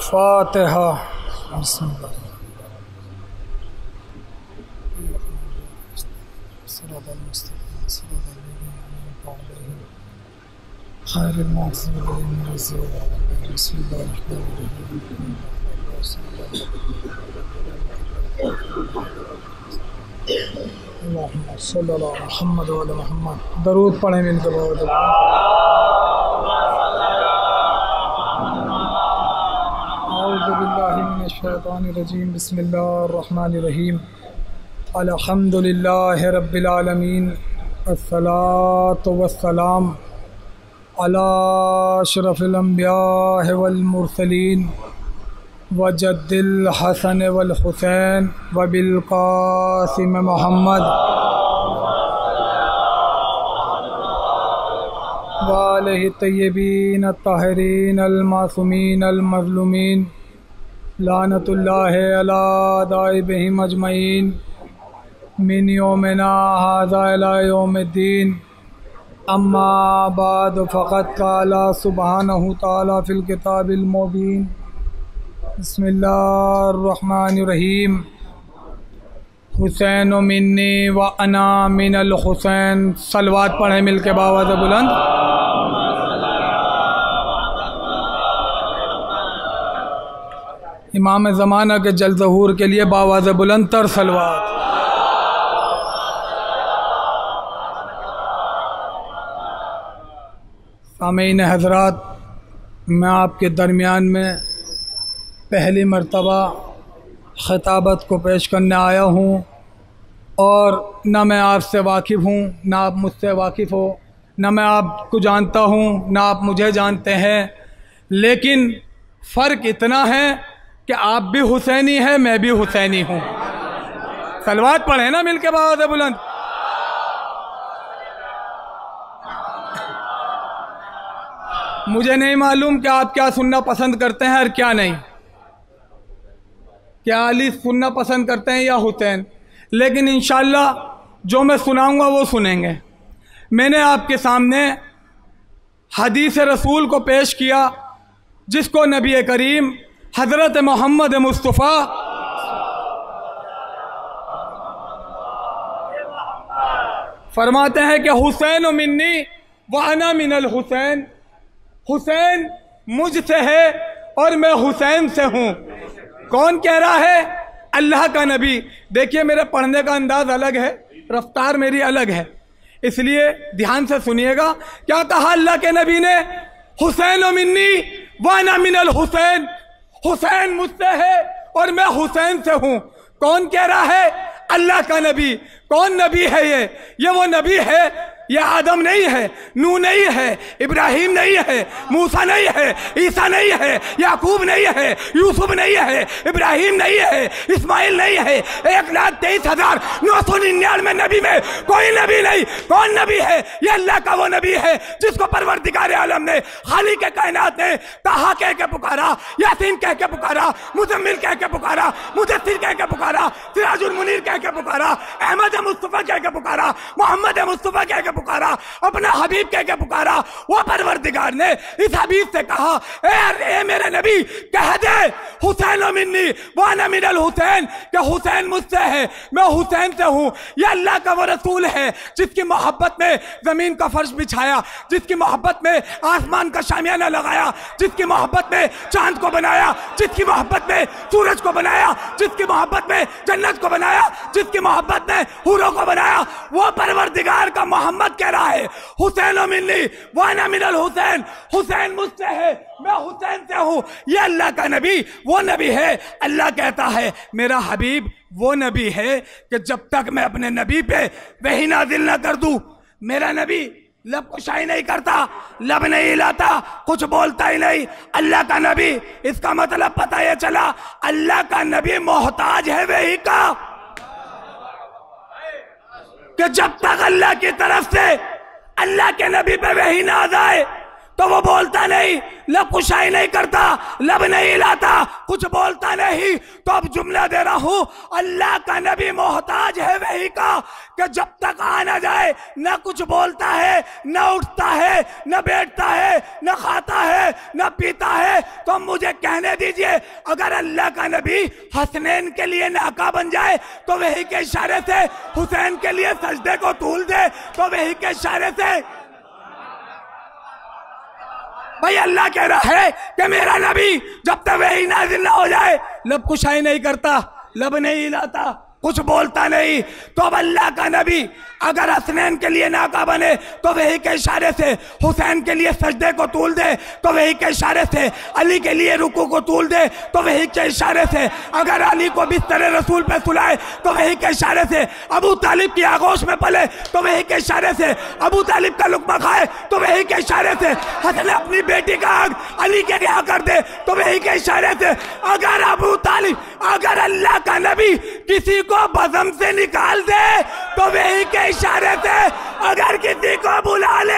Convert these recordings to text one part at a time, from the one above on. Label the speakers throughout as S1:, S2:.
S1: फातिहा। मोहम्मद वाले मोहम्मद दरूद पढ़े मिलकर बहुत औज़ुबिल्लाहिमिनश्शैतानिर्रजीम बिस्मिल्लाहिर्रहमानिर्रहीम अल्हम्दुलिल्लाहि रब्बिल आलमीन अस्सलातु वस्सलाम अला अशरफिल अंबिया वल मुरसलीन वजद्दिल हसन वल हुसैन वबिल कासिम मोहम्मद वालैहि तय्यबीन अत्ताहिरीन अल मासूमीन अल मज़लूमीन लानतुल्लाहि अला दाइबिहिम अजमईन मिन यौमिना हाज़ा इला यौमिद्दीन। अम्मा बाद फ़क़द क़ाला सुब्हानहु तआला फ़िल किताबिल मुबीन। बिस्मिल्लाहिर्रहमानिर्रहीम। हुसैन मिन्नी व अना मिनल हुसैन। सलवात पढ़े मिल के बावाज़ बुलंद। इमाम ज़माना के जल ज़हूर के लिए बावाज़ बुलंद तर सलवात। सामीन हज़रात, मैं आपके दरमियान में पहली मर्तबा ख़िताबत को पेश करने आया हूँ और न मैं आपसे वाकिफ़ हूँ, न आप मुझसे वाकिफ़ हो, न मैं आपको जानता हूँ, न आप मुझे जानते हैं, लेकिन फ़र्क इतना है कि आप भी हुसैनी हैं, मैं भी हुसैनी हूँ। सलवात पढ़े ना मिल के बावाज़ बुलंद। मुझे नहीं मालूम कि आप क्या सुनना पसंद करते हैं और क्या नहीं, क्या अली सुनना पसंद करते हैं या हुसैन, लेकिन इंशाअल्लाह जो मैं सुनाऊंगा वो सुनेंगे। मैंने आपके सामने हदीस रसूल को पेश किया जिसको नबी करीम हज़रत मोहम्मद मुस्तफ़ा फरमाते हैं कि हुसैन मिन्नी व अना मिनल हुसैन। हुसैन मुझसे है और मैं हुसैन से हूँ। कौन कह रहा है? अल्लाह का नबी। देखिए मेरे पढ़ने का अंदाज अलग है, रफ्तार मेरी अलग है, इसलिए ध्यान से सुनिएगा। क्या कहा अल्लाह के नबी ने? हुसैन मिन्नी व अना मिनल हुसैन। हुसैन मुझसे है और मैं हुसैन से हूँ। कौन कह रहा है? अल्लाह का नबी। कौन नबी है ये वो नबी है, ये आदम नहीं है, नूह नहीं है, इब्राहिम नहीं है, मूसा नहीं है, ईसा नहीं है, याकूब नहीं है, यूसुफ नहीं है, इब्राहिम नहीं है, इस्माइल नहीं है। 1,23,999 नबी में कोई नबी नहीं। कौन नबी है? ये अल्लाह का वो नबी है जिसको परवरदिगार आलम ने, खालिक कायनात ने ताहा कह के पुकारा, यासीन कह के पुकारा, मुज़म्मिल कह के पुकारा, मुदस्सिर कह के पुकारा, सिराजुल मुनीर कह के पुकारा, अहमद मुस्तफ़ा कह के पुकारा, मोहम्मद मुस्तफ़ा कह के पुकारा, अपना हबीब कह के पुकारा। वो परवरदिगार ने इस हबीब से कहा, ए मेरे नबी कह दे हुसैन मिन्नी व अना मिनल हुसैन, कि हुसैन मुझसे है, मैं हुसैन से हूँ। ये अल्लाह का वो रसूल है जिसकी मोहब्बत में जमीन का फर्श बिछाया, जिसकी मोहब्बत में आसमान का शामियाना लगाया, जिसकी मोहब्बत में चांद को बनाया, जिसकी मोहब्बत में सूरज को बनाया, जिसकी मोहब्बत में जन्नत को बनाया, जिसकी मोहब्बत में हूरों को बनाया। वो परवरदिगार का मोहम्मद कह रहा है हुसैन मिन्नी व अना मिनल हुसैन। हुसैन मुझसे है, मैं हुसैन से हूँ। ये अल्लाह का नबी वो नबी है। अल्लाह कहता है मेरा हबीब वो नबी है कि जब तक मैं अपने नबी पे वही नाजिल ना कर दूं, मेरा नबी लब कुशाई नहीं करता, लब नहीं हिलाता, कुछ बोलता ही नहीं। अल्लाह का नबी, इसका मतलब पता ये चला अल्लाह का नबी मोहताज है वही का, कि जब तक अल्लाह की तरफ से अल्लाह के नबी पे वही नाज आए तो वो बोलता नहीं, लब कुशाई नहीं करता, लब नहीं हिलाता, कुछ बोलता नहीं। तो अब जुमला दे रहा हूं, अल्लाह का नबी मोहताज है वही का कि जब तक आ ना जाए न कुछ बोलता है, न उठता है, न बैठता है, न खाता है, न पीता है। तो मुझे कहने दीजिए, अगर अल्लाह का नबी हसनैन के लिए नाका बन जाए तो वही के इशारे से हुसैन के लिए सजदे को तूल दे तो वही के इशारे से। भाई अल्लाह कह रहा है कि मेरा नबी जब तक वही नाजिल ना हो जाए लब कुशाई नहीं करता, लब नहीं हिलाता, कुछ बोलता नहीं। तो अब अल्लाह का नबी अगर हसनैन के लिए नाका बने तो वही के इशारे से हुसैन के लिए सजदे को तूल दे तो वही के इशारे से अली के लिए रुकू को तूल दे तो वही के इशारे से अगर अली को बिस्तर रसूल पे सुलाए तो वही के इशारे से अबू तालिब की आगोश में पले तो वही के इशारे से अबू तालिब का लुकमा खाए तो वही के इशारे से हसन अपनी बेटी का आग अली के यहाँ कर दे तो वही के इशारे से अगर अबू तालिब अगर अल्लाह का नबी किसी को बज़म से निकाल दे तो वही के इशारे से अगर किसी को बुला ले।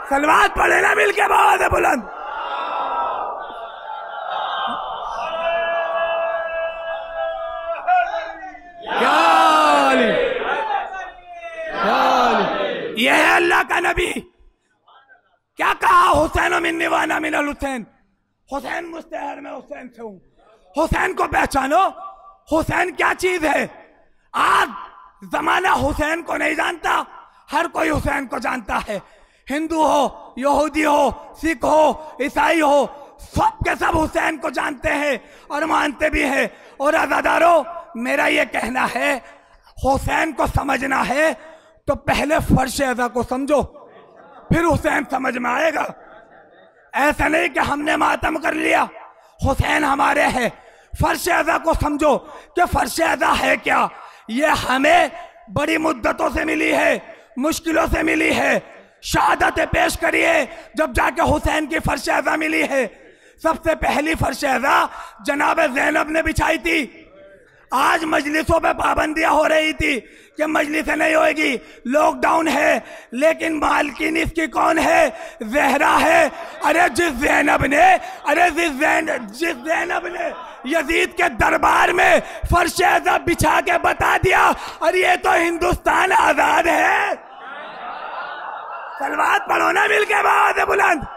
S1: सलवात पढ़े ना मिलके बहुत है बुलंद। यह है अल्लाह का नबी। क्या कहा, हुसैन मिन्नी वाना मिनल हुसैन, हुसैन मुस्तहर में हुसैन से हूं। हुसैन को पहचानो, हुसैन क्या चीज है। आज जमाना हुसैन को नहीं जानता, हर कोई हुसैन को जानता है। हिंदू हो, यहूदी हो, सिख हो, ईसाई हो, सब के सब हुसैन को जानते हैं और मानते भी हैं। और आज़ादारों, मेरा ये कहना है, हुसैन को समझना है तो पहले फर्श अज़ा को समझो, फिर हुसैन समझ में आएगा। ऐसा नहीं कि हमने मातम कर लिया, हुसैन हमारे हैं। फर्श अज़ा को समझो कि फर्श अज़ा है क्या। ये हमें बड़ी मुद्दतों से मिली है, मुश्किलों से मिली है। शहादतें पेश करिए जब जाके हुसैन की फर्श अज़ा मिली है। सबसे पहली फर्श अज़ा जनाब ज़ैनब ने बिछाई थी। आज मजलिसों पे पाबंदियां हो रही थी कि मजलिसें नहीं होगी, लॉकडाउन है, लेकिन मालकिन इसकी कौन है? ज़हरा है। अरे जिस ज़ैनब ने यजीद के दरबार में फर्श अज़ा बिछा के बता दिया, और ये तो हिंदुस्तान आजाद है। सलवात पढ़ो ना मिलके बात है बुलंद।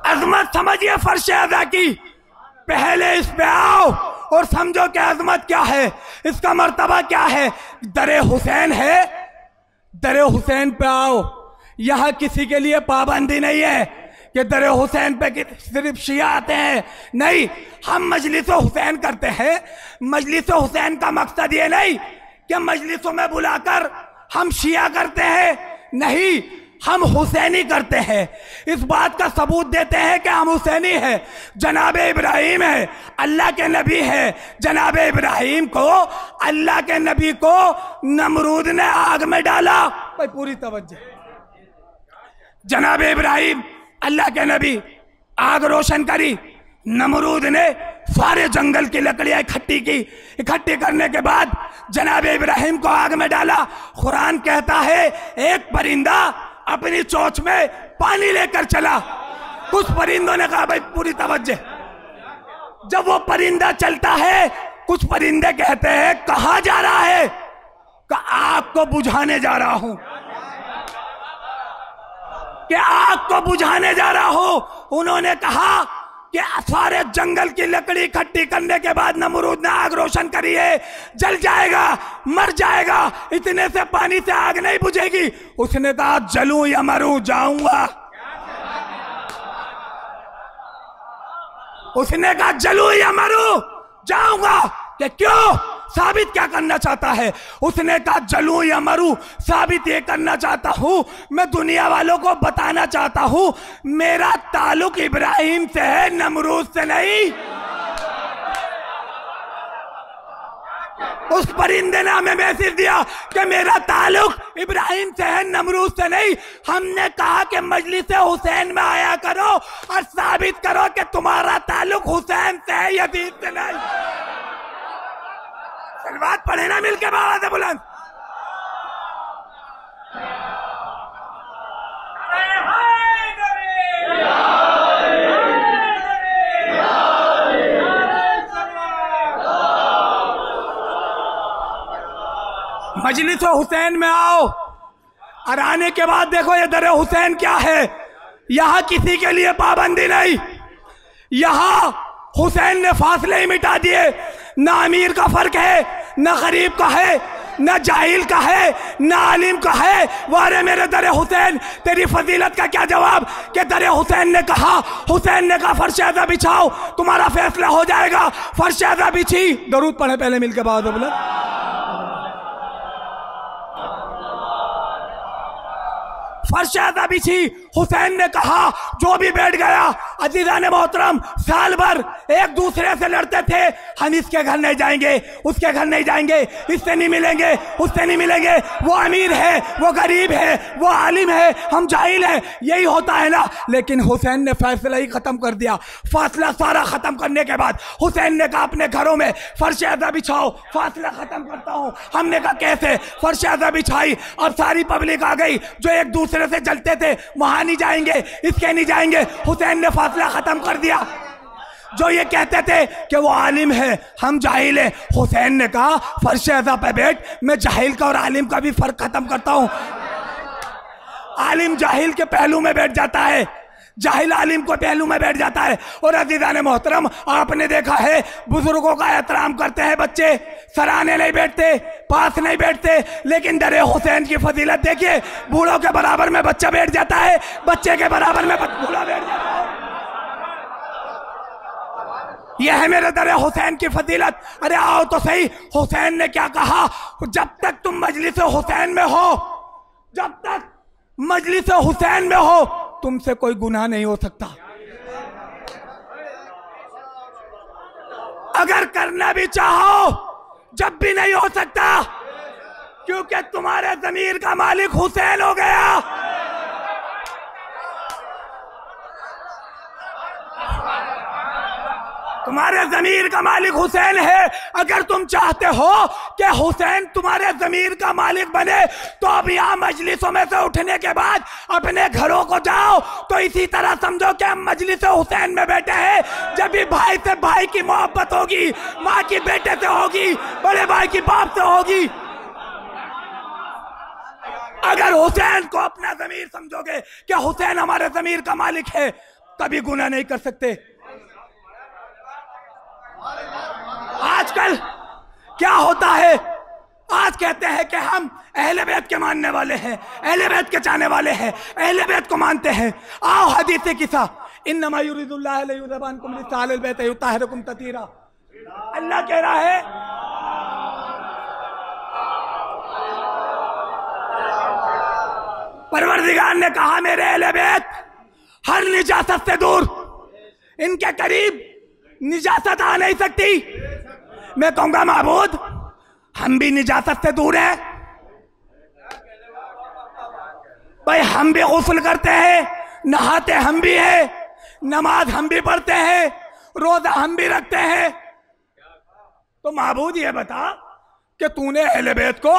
S1: अजमत समझिए फर्श अज़ा की, पहले इस पे आओ और समझो कि अजमत क्या है, इसका मर्तबा क्या है। दरे हुसैन है, दरे हुसैन पे आओ। यहां किसी के लिए पाबंदी नहीं है कि दरे हुसैन पे सिर्फ शिया आते हैं, नहीं। हम मजलिस हुसैन करते हैं। मजलिस हुसैन का मकसद ये नहीं कि मजलिसों में बुलाकर हम शिया करते हैं, नहीं, हम हुसैनी करते हैं। इस बात का सबूत देते हैं कि हम हुसैनी हैं। जनाब इब्राहिम है, अल्लाह के नबी है। जनाब इब्राहिम को, अल्लाह के नबी को नमरूद ने आग में डाला। भाई पूरी तवज्जो। जनाब इब्राहिम अल्लाह के नबी, आग रोशन करी। नमरूद ने सारे जंगल की लकड़ियां इकट्ठी की। इकट्ठी करने के बाद जनाब इब्राहिम को आग में डाला। कुरान कहता है एक परिंदा अपनी चोंच में पानी लेकर चला। कुछ परिंदों ने कहा, भाई पूरी तवज्जो। जब वो परिंदा चलता है, कुछ परिंदे कहते हैं कहां जा रहा है? कि आग को बुझाने जा रहा हूं, कि आग को बुझाने जा रहा हूं। उन्होंने कहा कि सारे जंगल की लकड़ी इकट्ठी करने के बाद नमरूद ने आग रोशन करी है, जल जाएगा, मर जाएगा, इतने से पानी से आग नहीं बुझेगी। उसने कहा जलूं या मरूं, जाऊंगा। उसने कहा जलूं या मरूं, जाऊंगा। कि क्यों? साबित क्या करना चाहता है? उसने कहा जलूं या मरूं, साबित ये करना चाहता हूं, मैं दुनिया वालों को बताना चाहता हूं मेरा ताल्लुक इब्राहिम से है, नमरूद से नहीं। उस परिंदे ने हमें मैसेज दिया कि मेरा ताल्लुक इब्राहिम से है, नमरूद से नहीं। हमने कहा कि मजलिस हुसैन में आया करो और साबित करो कि तुम्हारा ताल्लुक हुसैन से है, यजीद से नहीं। सलवात पढ़े ना मिलके बात है बुलंद। मजलिस हुसैन में आओ और आने के बाद देखो ये दर हुसैन क्या है। यहाँ किसी के लिए पाबंदी नहीं, यहाँ हुसैन ने फासले ही मिटा दिए। ना अमीर का फर्क है, ना गरीब का है, ना जाहिल का है, ना आलिम का है। वारे मेरे दर हुसैन, तेरी फजीलत का क्या जवाब कि दर हुसैन ने कहा, हुसैन ने कहा फर्श अज़ा बिछाओ तुम्हारा फैसला हो जाएगा। फर्श अज़ा बिछी। दरूद पढ़े पहले मिलकर बाद बोला। फर्श अज़ा बिछी। हुसैन ने कहा जो भी बैठ गया, अजीज़ान मोहतरम साल भर एक दूसरे से लड़ते थे, हम इसके घर नहीं जाएंगे, उसके घर नहीं जाएंगे, इससे नहीं मिलेंगे, उससे नहीं मिलेंगे, वो अमीर है, वो गरीब है, वो आलिम है, हम जाहिल हैं, यही होता है ना। लेकिन हुसैन ने फैसला ही खत्म कर दिया। फासला सारा खत्म करने के बाद हुसैन ने कहा अपने घरों में फर्श अज़ा बिछाओ, फासला खत्म करता हूँ। हमने कहा कैसे? फर्श अज़ा बिछाई। अब सारी पब्लिक आ गई जो एक दूसरे से जलते थे, वहां नहीं जाएंगे, इसके नहीं जाएंगे। हुसैन ने फासला खत्म कर दिया। जो ये कहते थे कि वो आलिम है, हम जाहिल है, हुसैन ने कहा फर्श अज़ा पे बैठ, मैं जाहिल का और आलिम का भी फर्क खत्म करता हूं। आलिम जाहिल के पहलू में बैठ जाता है, जाहिल आलिम को पहलू में बैठ जाता है। और अज़ीज़ान मोहतरम, आपने देखा है बुजुर्गों का एहतराम करते हैं बच्चे, सराहने नहीं बैठते, पास नहीं बैठते। लेकिन दर हुसैन की फजीलत देखिए, बूढ़ों के बराबर में बच्चा बैठ जाता है, बच्चे के बराबर में बूढ़ा बैठ जाता है। यह है मेरे दर हुसैन की फजीलत। अरे आओ तो सही, हुसैन ने क्या कहा? जब तक तुम मजलिस हुसैन में हो, जब तक मजलिस हुसैन में हो, तुमसे कोई गुनाह नहीं हो सकता। अगर करना भी चाहो जब भी नहीं हो सकता, क्योंकि तुम्हारे ज़मीर का मालिक हुसैन हो गया। तुम्हारे ज़मीर का मालिक हुसैन है। अगर तुम चाहते हो कि हुसैन तुम्हारे ज़मीर का मालिक बने, तो अब यहाँ मजलिसों में से उठने के बाद अपने घरों को जाओ तो इसी तरह समझो कि हम मजलिस हुसैन में बैठे हैं। जब भी भाई से भाई की मोहब्बत होगी, माँ की बेटे से होगी, बड़े भाई की बाप से होगी। अगर हुसैन को अपना ज़मीर समझोगे कि हुसैन हमारे ज़मीर का मालिक है, कभी गुनाह नहीं कर सकते। आजकल क्या होता है? आज कहते हैं कि हम अहले बैत के मानने वाले हैं, अहले बैत के चाहने वाले हैं, अहले बैत को मानते हैं। आओ हदीस किसा, इन्नमा युरिदुल्लाहु लियुज़हिबअनकुम रिजालल बैत युताहिरकुम ततीरा। अल्लाह कह रहा है परवरदिगार ने कहा मेरे अहले बैत हर निजासत से दूर, इनके करीब निजासत आ नहीं सकती। मैं कहूंगा माबूद हम भी निजासत से दूर हैं भाई, हम भी गुस्ल करते हैं, नहाते हम भी हैं, नमाज हम भी पढ़ते हैं, रोजा हम भी रखते हैं। तो माबूद ये बता कि तूने अहले बैत को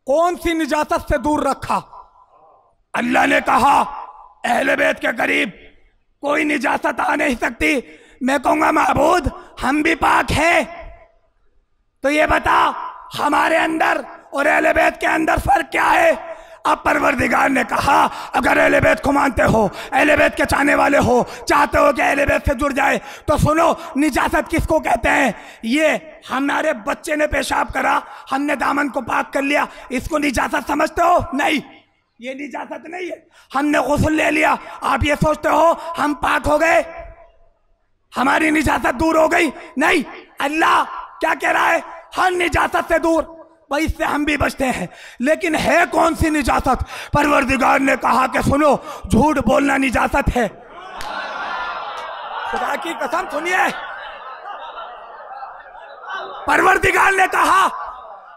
S1: कौन सी निजासत से दूर रखा? अल्लाह ने कहा अहले बैत के करीब कोई निजासत आ नहीं सकती। मैं कहूंगा माबूद हम भी पाक हैं। तो ये बता हमारे अंदर और अहले बैत के अंदर फर्क क्या है? अब परवरदिगार ने कहा अगर अहले बैत को मानते हो, अहले बैत के चाहने वाले हो, चाहते हो कि अहले बैत से जुड़ जाए, तो सुनो निजासत किसको कहते हैं? ये हमारे बच्चे ने पेशाब करा, हमने दामन को पाक कर लिया, इसको निजासत समझते हो? नहीं, ये निजासत नहीं है। हमने गुस्ल ले लिया, आप ये सोचते हो हम पाक हो गए, हमारी निजासत दूर हो गई? नहीं, अल्लाह क्या कह रहा है? हर निजासत से दूर, भाई इससे हम भी बचते हैं। लेकिन है कौन सी निजासत? परवरदिगार ने कहा कि सुनो झूठ बोलना निजासत है। खुदा की कसम सुनिए, परवरदिगार ने कहा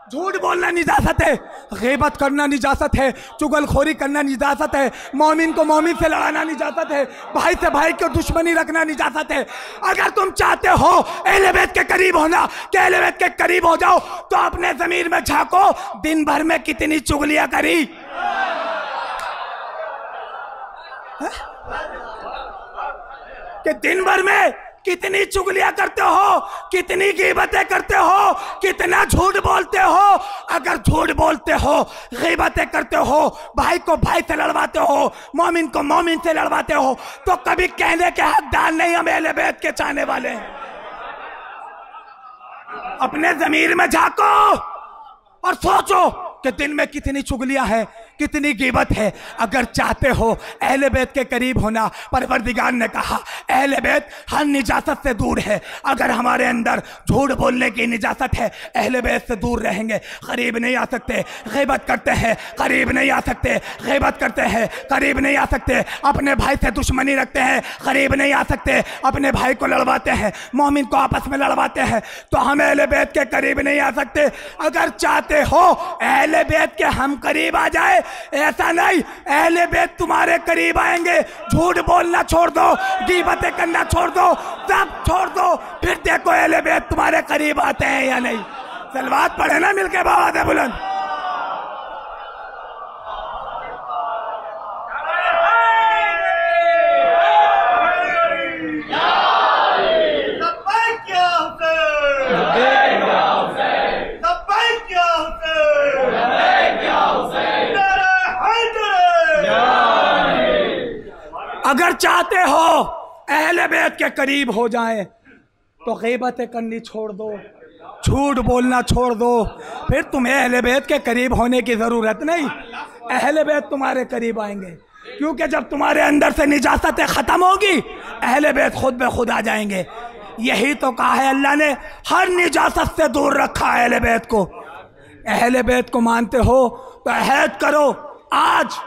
S1: झूठ बोलना निजासत है, गीबत करना निजासत है, चुगलखोरी करना निजासत है, मोमिन को मोमिन से लड़ाना निजासत है, भाई से भाई को दुश्मनी रखना निजासत है। अगर तुम चाहते हो अहले बैत के करीब होना, कि अहले बैत के करीब हो जाओ, तो अपने ज़मीर में झांको, दिन भर में कितनी चुगलियां करी। कि दिन भर में कितनी चुगलियां करते हो, कितनी गीबतें करते हो, कितना झूठ बोलते हो। अगर झूठ बोलते हो, गीबतें करते हो, भाई को भाई से लड़वाते हो, मोमिन को मोमिन से लड़वाते हो, तो कभी कहने के हकदार नहीं हम अहले बैत के चाहने वाले हैं। अपने ज़मीर में झांको और सोचो कि दिन में कितनी चुगलियां हैं, कितनी गिबत है। अगर चाहते हो अहले बैत के करीब होना, परवरदिगार ने कहा अहले बैत हर निजासत से दूर है। अगर हमारे अंदर झूठ बोलने की निजासत है, अहले बैत से दूर रहेंगे, करीब नहीं आ सकते। गिबत करते हैं, करीब नहीं आ सकते। गिबत करते हैं, करीब नहीं आ सकते। अपने भाई से दुश्मनी रखते हैं, करीब नहीं आ सकते। अपने भाई को लड़वाते हैं, मोमिन को आपस में लड़वाते हैं, तो हम अहले बैत के करीब नहीं आ सकते। अगर चाहते हो अहले बैत के हम करीब आ जाए, ऐसा नहीं, अहले बैत तुम्हारे करीब आएंगे। झूठ बोलना छोड़ दो, गीबतें करना छोड़ दो, सब छोड़ दो, फिर देखो अहले बैत तुम्हारे करीब आते हैं या नहीं। सलवात पढ़े ना मिलके बाबा दे बुलंद। अगर चाहते हो अहले बैत के करीब हो जाएं, तो गीबतें करनी छोड़ दो, झूठ बोलना छोड़ दो, फिर तुम्हें अहले बैत के करीब होने की ज़रूरत नहीं। अहले बैत तुम्हारे करीब आएंगे, क्योंकि जब तुम्हारे अंदर से निजासतें ख़त्म होगी, अहले बैत खुद ब खुद आ जाएंगे। यही तो कहा है अल्लाह ने, हर निजासत से दूर रखा है अहले बैत को। अहले बैत को मानते हो तो अहद करो आज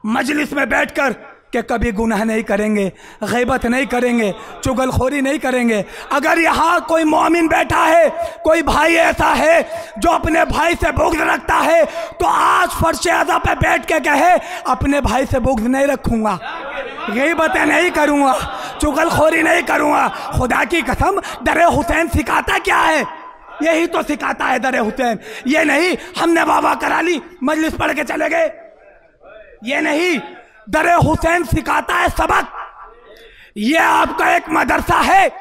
S1: मजलिस में बैठकर कि कभी गुनाह नहीं करेंगे, गीबत नहीं करेंगे, चुगलखोरी नहीं करेंगे। अगर यहाँ कोई मोमिन बैठा है, कोई भाई ऐसा है जो अपने भाई से बुग़्ज़ रखता है, तो आज फर्श अज़ा पे बैठ के कहे अपने भाई से बुग़्ज़ नहीं रखूँगा, गीबतें नहीं करूँगा, चुगलखोरी नहीं करूँगा। खुदा की कसम दर हुसैन सिखाता क्या है? यही तो सिखाता है दर हुसैन। ये नहीं हमने वाह करा ली, मजलिस पढ़ के चले गए, ये नहीं। दर हुसैन सिखाता है सबक। ये आपका एक मदरसा है।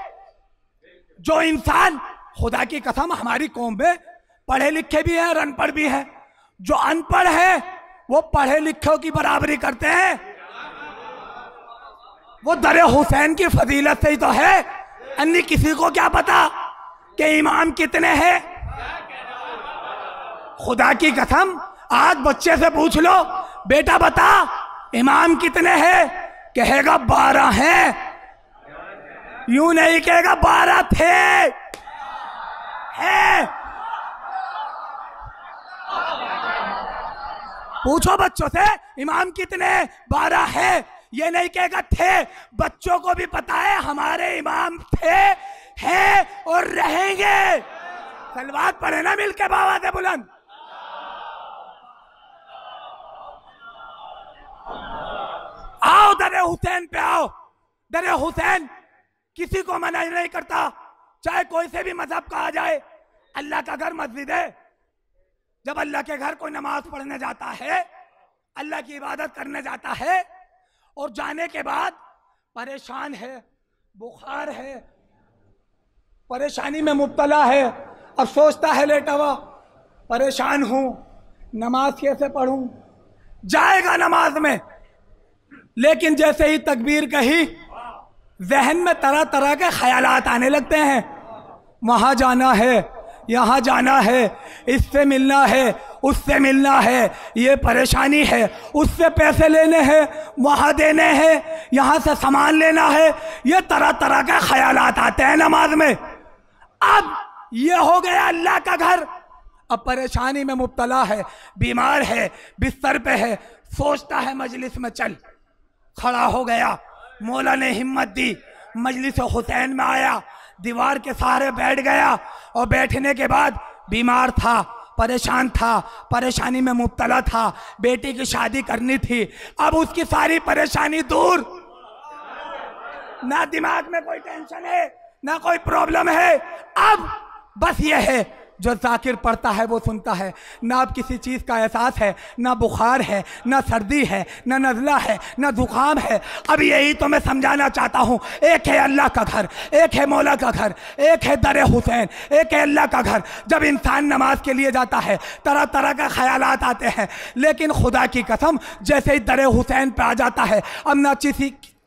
S1: जो इंसान, खुदा की कसम हमारी कौम में पढ़े लिखे भी हैं और अनपढ़ भी हैं, जो अनपढ़ है वो पढ़े लिखों की बराबरी करते हैं। वो दर हुसैन की फजीलत से ही तो है, अन्य किसी को क्या पता कि इमाम कितने हैं। खुदा की कसम आज बच्चे से पूछ लो, बेटा बता इमाम कितने हैं, कहेगा 12 हैं। यूं नहीं कहेगा 12 थे, है। पूछो बच्चों से इमाम कितने, 12 है। ये नहीं कहेगा थे। बच्चों को भी पता है हमारे इमाम थे, हैं और रहेंगे। सलवात पढ़े ना मिलके बाबा दे बुलंद। आओ दर हुसैन पे आओ। दर हुसैन किसी को मना नहीं करता, चाहे कोई से भी मजहब का आ जाए। अल्लाह का घर मस्जिद है। जब अल्लाह के घर कोई नमाज पढ़ने जाता है, अल्लाह की इबादत करने जाता है, और जाने के बाद परेशान है, बुखार है, परेशानी में मुब्तला है, अब सोचता है लेटा हुआ परेशान हूं, नमाज कैसे पढ़ूं, जाएगा नमाज में। लेकिन जैसे ही तकबीर कही, जहन में तरह तरह के ख्यालात आने लगते हैं। वहां जाना है, यहाँ जाना है, इससे मिलना है, उससे मिलना है, ये परेशानी है, उससे पैसे लेने हैं, वहाँ देने हैं, यहाँ से सामान लेना है। ये तरह तरह के ख्यालात आते हैं नमाज में। अब ये हो गया अल्लाह का घर। अब परेशानी में मुब्तला है, बीमार है, बिस्तर पे है, सोचता है मजलिस में चल। खड़ा हो गया, मौला ने हिम्मत दी, मजलिस हुसैन में आया, दीवार के सहारे बैठ गया, और बैठने के बाद बीमार था, परेशान था, परेशानी में मुब्तला था, बेटी की शादी करनी थी। अब उसकी सारी परेशानी दूर, ना दिमाग में कोई टेंशन है, ना कोई प्रॉब्लम है। अब बस ये है जो जाकिर पढ़ता है वो सुनता है। ना अब किसी चीज़ का एहसास है, ना बुखार है, ना सर्दी है, ना नज़ला है, ना जुकाम है। अब यही तो मैं समझाना चाहता हूँ। एक है अल्लाह का घर, एक है मौला का घर, एक है दर हुसैन, एक है अल्लाह का घर। जब इंसान नमाज के लिए जाता है तरह तरह का ख्यालात आते हैं, लेकिन खुदा की कसम जैसे ही दर हुसैन पे आ जाता है, अब ना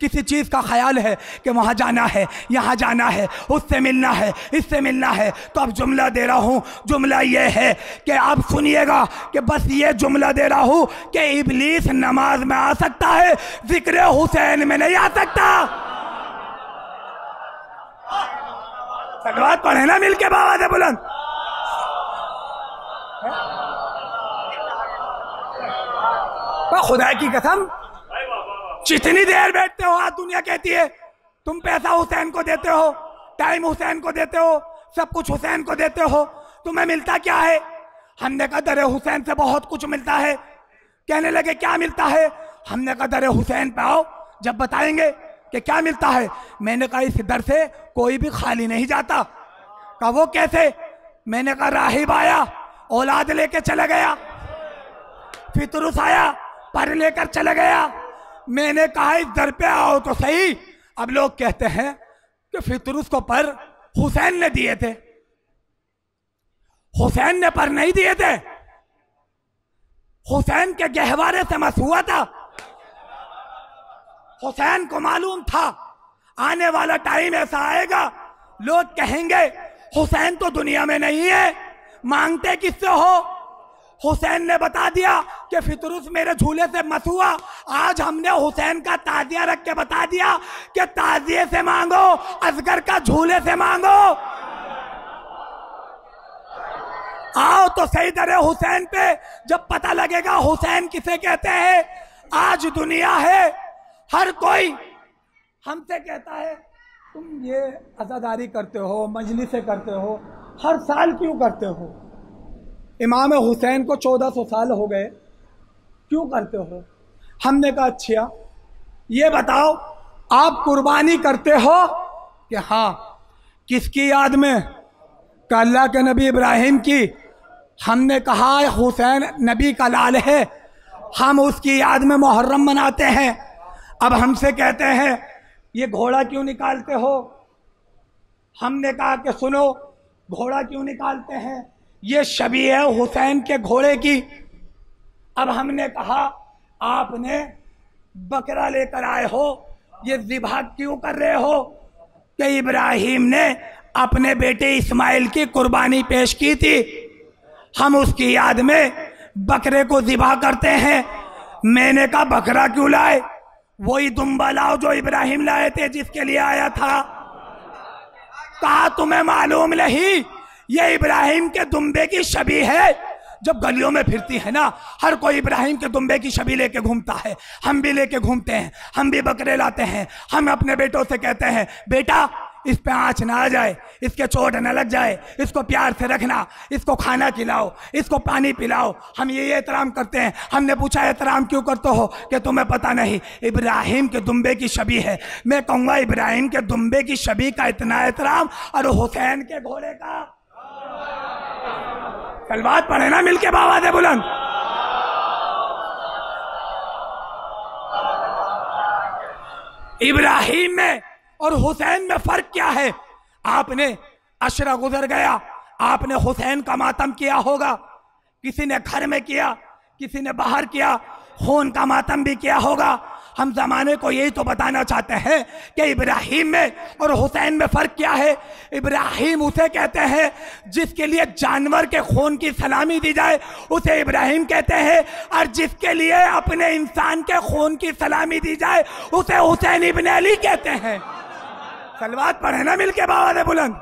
S1: किसी चीज़ का ख्याल है कि वहाँ जाना है, यहाँ जाना है, उससे मिलना है, इससे मिलना है। तो अब जुमला दे रहा हूँ, जुमला ये है कि आप सुनिएगा कि बस ये जुमला दे रहा हूँ कि इब्लीस नमाज में आ सकता है, जिक्र हुसैन में नहीं आ सकता। सलवात पढ़े ना मिल के बाबा से बुलंद। खुदा की कसम जितनी देर बैठते हो आज दुनिया कहती है तुम पैसा हुसैन को देते हो, टाइम हुसैन को देते हो, सब कुछ हुसैन को देते हो, तुम्हें मिलता क्या है? हमने कहा दर हुसैन से बहुत कुछ मिलता है। कहने लगे क्या मिलता है? हमने कहा दर हुसैन पे आओ, जब बताएंगे कि क्या मिलता है। मैंने कहा इस दर से कोई भी खाली नहीं जाता। कहा वो कैसे? मैंने कहा राहिब आया, औलाद लेके चला गया, फितरुस आया, पर लेकर चला गया। मैंने कहा इस दर पे आओ तो सही। अब लोग कहते हैं कि फितरुस को पर हुसैन ने दिए थे। हुसैन ने पर नहीं दिए थे, हुसैन के गहवारे से मस हुआ था। हुसैन को मालूम था आने वाला टाइम ऐसा आएगा, लोग कहेंगे हुसैन तो दुनिया में नहीं है, मांगते किससे हो? हुसैन ने बता दिया कि फितरुस मेरे झूले से मत हुआ। आज हमने हुसैन का ताजिया रख के बता दिया कि ताजिए से मांगो, असगर का झूले से मांगो। आओ तो सही दर हुसैन पे, जब पता लगेगा हुसैन किसे कहते हैं। आज दुनिया है, हर कोई हमसे कहता है तुम ये अज़ादारी करते हो, मजलिसें करते हो, हर साल क्यों करते हो? इमाम हुसैन को 1400 साल हो गए, क्यों करते हो? हमने कहा अच्छा ये बताओ आप कुर्बानी करते हो कि हाँ, किसकी याद में? कि अल्लाह के नबी इब्राहिम की। हमने कहा हुसैन नबी का लाल है, हम उसकी याद में मुहर्रम मनाते हैं। अब हमसे कहते हैं ये घोड़ा क्यों निकालते हो? हमने कहा कि सुनो, घोड़ा क्यों निकालते हैं? ये शबी है हुसैन के घोड़े की। अब हमने कहा आपने बकरा लेकर आए हो, ये ज़िबा क्यों कर रहे हो? कि इब्राहिम ने अपने बेटे इस्माइल की कुर्बानी पेश की थी, हम उसकी याद में बकरे को ज़िबा करते हैं। मैंने कहा बकरा क्यों लाए? वही दुम्बा लाओ जो इब्राहिम लाए थे, जिसके लिए आया था। कहा तुम्हें मालूम नहीं ये इब्राहिम के दुम्बे की शबी है। जब गलियों में फिरती है ना, हर कोई इब्राहिम के दुम्बे की शबी लेके घूमता है। हम भी लेके घूमते हैं, हम भी बकरे लाते हैं। हम अपने बेटों से कहते हैं बेटा इस पे आँच ना आ जाए, इसके चोट न लग जाए, इसको प्यार से रखना, इसको खाना खिलाओ, इसको पानी पिलाओ। हम ये एहतराम करते हैं। हमने पूछा एहतराम क्यों करते हो? कि तुम्हें पता नहीं इब्राहिम के दुम्बे की शबी है। मैं कहूँगा इब्राहिम के दुम्बे की शबी का इतना एहतराम और हुसैन के घोड़े का। सलवात पढ़े ना मिलके बाबा से बुलंद। इब्राहिम में और हुसैन में फर्क क्या है? आपने अशरा गुजर गया, आपने हुसैन का मातम किया होगा, किसी ने घर में किया, किसी ने बाहर किया, खून का मातम भी किया होगा। हम जमाने को यही तो बताना चाहते हैं कि इब्राहिम में और हुसैन में फर्क क्या है। इब्राहिम उसे कहते हैं जिसके लिए जानवर के खून की सलामी दी जाए, उसे इब्राहिम कहते हैं, और जिसके लिए अपने इंसान के खून की सलामी दी जाए उसे हुसैन इब्न अली कहते हैं। सलवात पढ़े ना मिलके बाबा से बुलंद।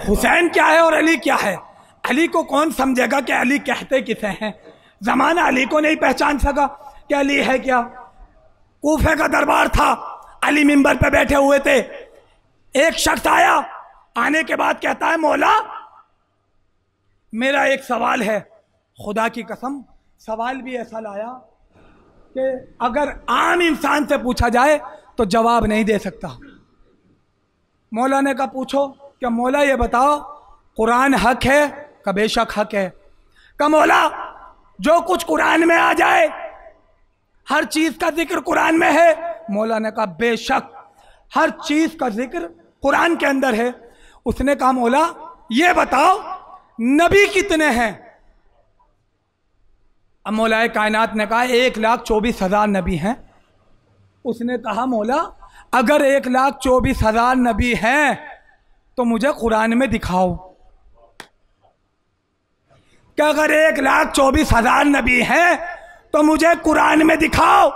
S1: हुसैन क्या है और अली क्या है? अली को कौन समझेगा कि अली कहते किसे हैं? जमाना अली को नहीं पहचान सका कि अली है क्या। कूफे का दरबार था, अली मिंबर पे बैठे हुए थे। एक शख्स आया, आने के बाद कहता है मौला मेरा एक सवाल है, खुदा की कसम सवाल भी ऐसा लाया कि अगर आम इंसान से पूछा जाए तो जवाब नहीं दे सकता। मौला ने कहा पूछो, क्या मौला ये बताओ कुरान हक है? का बेशक हक है। का मौला जो कुछ कुरान में आ जाए हर चीज का जिक्र कुरान में है? मौला ने कहा बेशक हर चीज का जिक्र कुरान के अंदर है। उसने कहा मौला ये बताओ नबी कितने हैं? अब मौलाए कायनात ने कहा 1,24,000 नबी हैं। उसने कहा मौला अगर 1,24,000 नबी हैं तो मुझे कुरान में दिखाओ। कि अगर 1,24,000 नबी हैं तो मुझे कुरान में दिखाओ।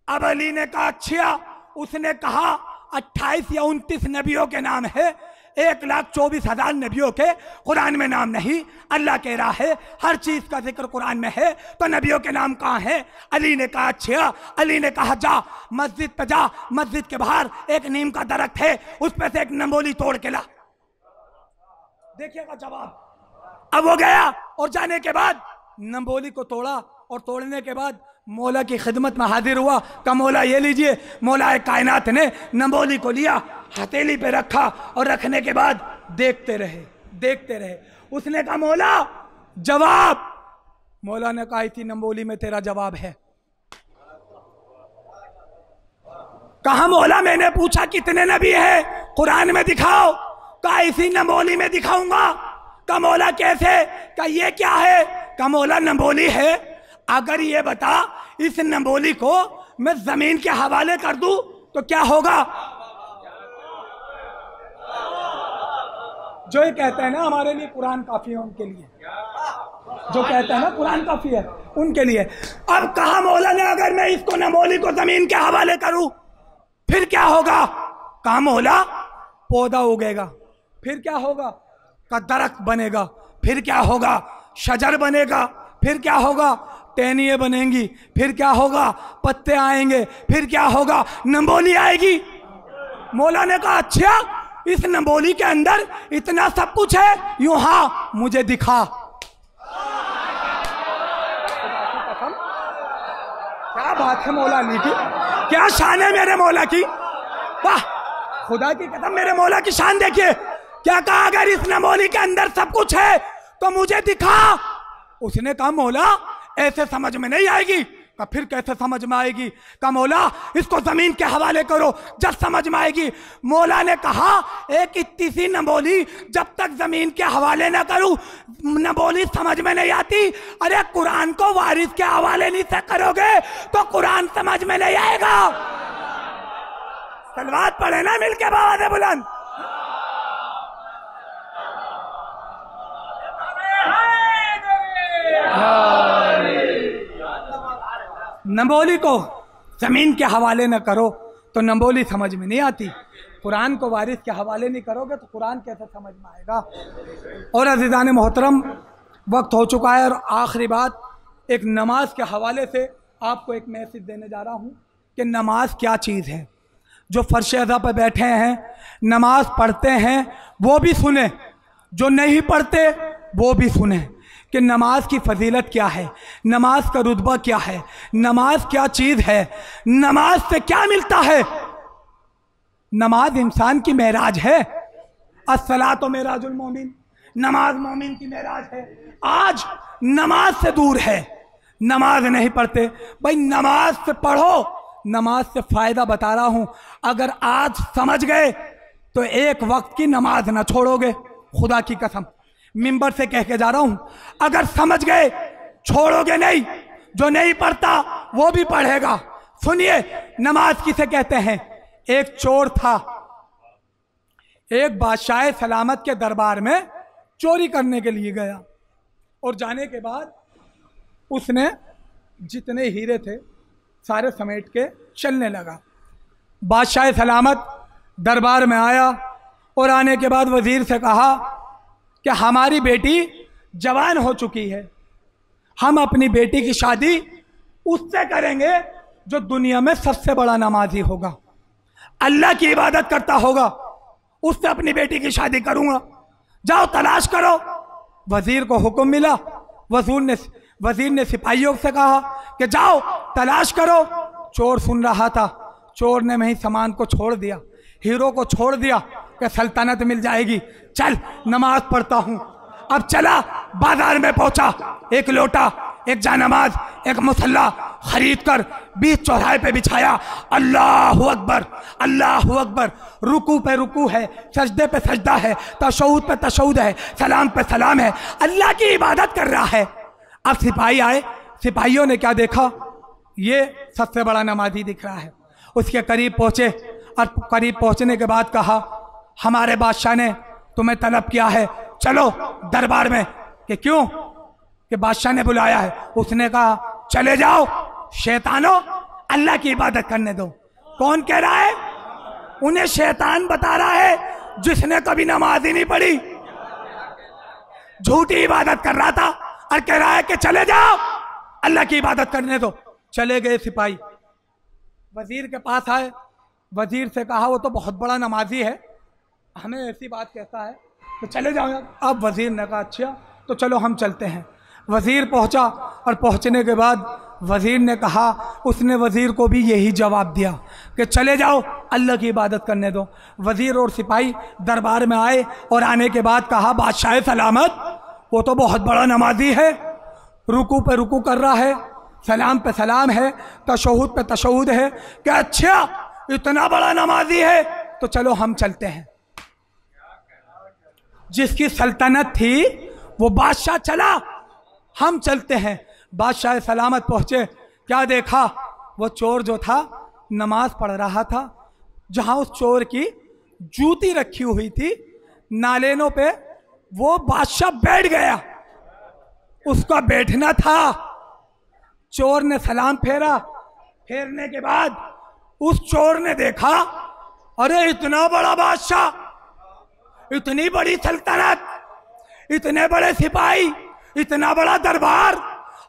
S1: अब अली ने कहा अच्छा। उसने कहा 28 या 29 नबियों के नाम है, 1,24,000 नबियों के कुरान में नाम नहीं। अल्लाह कह रहा है हर चीज का जिक्र कुरान में है, तो नबियों के नाम कहाँ हैं? अली ने कहा अच्छा। अली ने कहा जा मस्जिद पे जा, मस्जिद के बाहर एक नीम का दरख्त है, उस पे से एक नंबोली तोड़ के ला। देखिएगा जवाब। अब वो गया और जाने के बाद नंबोली को तोड़ा और तोड़ने के बाद मौला की खिदमत में हाजिर हुआ। का मौला ये लीजिए। मौला कायनात ने नंबोली को लिया, हथेली पे रखा और रखने के बाद देखते रहे। उसने कहा मौला जवाब। मौला ने कहा इसी नंबोली में तेरा जवाब है। कहा मौला मैंने पूछा कितने नबी हैं कुरान में दिखाओ। कहा इसी नंबोली में दिखाऊंगा। का मौला कैसे? का ये क्या है? का मौला नंबोली है। अगर ये बता इस नंबोली को मैं जमीन के हवाले कर दूं तो क्या होगा? जो ये कहते हैं ना हमारे लिए कुरान काफी है, उनके लिए जो कहते हैं ना कुरान काफी है उनके लिए। अब कहा मौला ने अगर मैं इसको नंबोली को जमीन के हवाले करूं फिर क्या होगा? कहा मौला पौधा उगेगा। फिर क्या होगा? का दरख्त बनेगा। फिर क्या होगा? शजर बनेगा। फिर क्या होगा? टहनियाँ बनेंगी। फिर क्या होगा? पत्ते आएंगे। फिर क्या होगा? नंबोली आएगी। मौला ने कहा अच्छा इस नंबोली के अंदर इतना सब कुछ है? यूं हाँ। मुझे दिखा। क्या बात है मौला अली की, क्या शान है मेरे मौला की। वाह खुदा की कसम मेरे मौला की शान देखिए। क्या कहा अगर इस नंबोली के अंदर सब कुछ है तो मुझे दिखा। उसने कहा मौला ऐसे समझ में नहीं आएगी। का फिर कैसे समझ में आएगी? का मौला इसको जमीन के हवाले करो जब समझ में आएगी। मौला ने कहा एक इतनी सी नंबोली जब तक जमीन के हवाले ना करूं नंबोली समझ में नहीं आती। अरे कुरान को वारिस के हवाले नहीं से करोगे तो कुरान समझ में नहीं आएगा। सलवात पढ़े ना मिलके बाबा बुलंद। नंबोली को जमीन के हवाले न करो तो नंबोली समझ में नहीं आती। कुरान को वारिस के हवाले नहीं करोगे तो कुरान कैसे समझ में आएगा। और अज़ीज़ान मोहतरम वक्त हो चुका है और आखिरी बात एक नमाज के हवाले से आपको एक मैसेज देने जा रहा हूँ कि नमाज क्या चीज़ है। जो फर्श अज़ा पर बैठे हैं नमाज पढ़ते हैं वो भी सुने, जो नहीं पढ़ते वो भी सुने कि नमाज की फजीलत क्या है, नमाज का रुतबा क्या है, नमाज क्या चीज़ है, नमाज से क्या मिलता है। नमाज इंसान की मेराज है। अस्सलातो मेराजुल मोमिन, नमाज मोमिन की मेराज है। आज नमाज से दूर है, नमाज नहीं पढ़ते। भाई नमाज से पढ़ो, नमाज से फायदा बता रहा हूं। अगर आज समझ गए तो एक वक्त की नमाज ना छोड़ोगे। खुदा की कसम मिंबर से कह के जा रहा हूं, अगर समझ गए छोड़ोगे नहीं। जो नहीं पढ़ता वो भी पढ़ेगा। सुनिए नमाज किसे कहते हैं। एक चोर था, एक बादशाह सलामत के दरबार में चोरी करने के लिए गया और जाने के बाद उसने जितने हीरे थे सारे समेट के चलने लगा। बादशाह सलामत दरबार में आया और आने के बाद वजीर से कहा कि हमारी बेटी जवान हो चुकी है, हम अपनी बेटी की शादी उससे करेंगे जो दुनिया में सबसे बड़ा नमाजी होगा, अल्लाह की इबादत करता होगा, उससे अपनी बेटी की शादी करूंगा। जाओ तलाश करो। वजीर को हुक्म मिला। वजीर ने सिपाहियों से कहा कि जाओ तलाश करो। चोर सुन रहा था, चोर ने वहीं सामान को छोड़ दिया, हीरो को छोड़ दिया कि सल्तनत मिल जाएगी, चल नमाज पढ़ता हूँ। अब चला, बाजार में पहुंचा, एक लोटा, एक जानमाज, एक मुसल्ला खरीद कर बीच चौराहे पे बिछाया। अल्लाहु अकबर, अल्लाहु अकबर। रुकू पे रुकू है, सजदे पे सजदा है, तशहुद पे तशहुद है, सलाम पे सलाम है, अल्लाह की इबादत कर रहा है। अब सिपाही आए, सिपाहियों ने क्या देखा, ये सबसे बड़ा नमाजी दिख रहा है। उसके करीब पहुंचे और करीब पहुंचने के बाद कहा, हमारे बादशाह ने तुम्हें तलब किया है, चलो दरबार में। कि क्यों? कि बादशाह ने बुलाया है। उसने कहा, चले जाओ शैतानों, अल्लाह की इबादत करने दो। कौन कह रहा है? उन्हें शैतान बता रहा है जिसने कभी नमाज ही नहीं पढ़ी, झूठी इबादत कर रहा था और कह रहा है कि चले जाओ अल्लाह की इबादत करने दो। चले गए सिपाही, वजीर के पास आए, वजीर से कहा, वो तो बहुत बड़ा नमाजी है, हमें ऐसी बात कहता है, तो चले जाओ यार। अब वजीर ने कहा, अच्छा तो चलो हम चलते हैं। वजीर पहुंचा और पहुंचने के बाद वजीर ने कहा, उसने वजीर को भी यही जवाब दिया कि चले जाओ अल्लाह की इबादत करने दो। वजीर और सिपाही दरबार में आए और आने के बाद कहा, बादशाह सलामत, वो तो बहुत बड़ा नमाजी है, रुकू पे रुकू कर रहा है, सलाम पे सलाम है, तशहुद पे तशहुद है। क्या अच्छा, इतना बड़ा नमाजी है, तो चलो हम चलते हैं। जिसकी सल्तनत थी वो बादशाह चला, हम चलते हैं। बादशाह सलामत पहुंचे, क्या देखा, वो चोर जो था नमाज पढ़ रहा था। जहां उस चोर की जूती रखी हुई थी नालेनों पे, वो बादशाह बैठ गया, उसका बैठना था। चोर ने सलाम फेरा, फेरने के बाद उस चोर ने देखा, अरे इतना बड़ा बादशाह, इतनी बड़ी सल्तनत, इतने बड़े सिपाही, इतना बड़ा दरबार,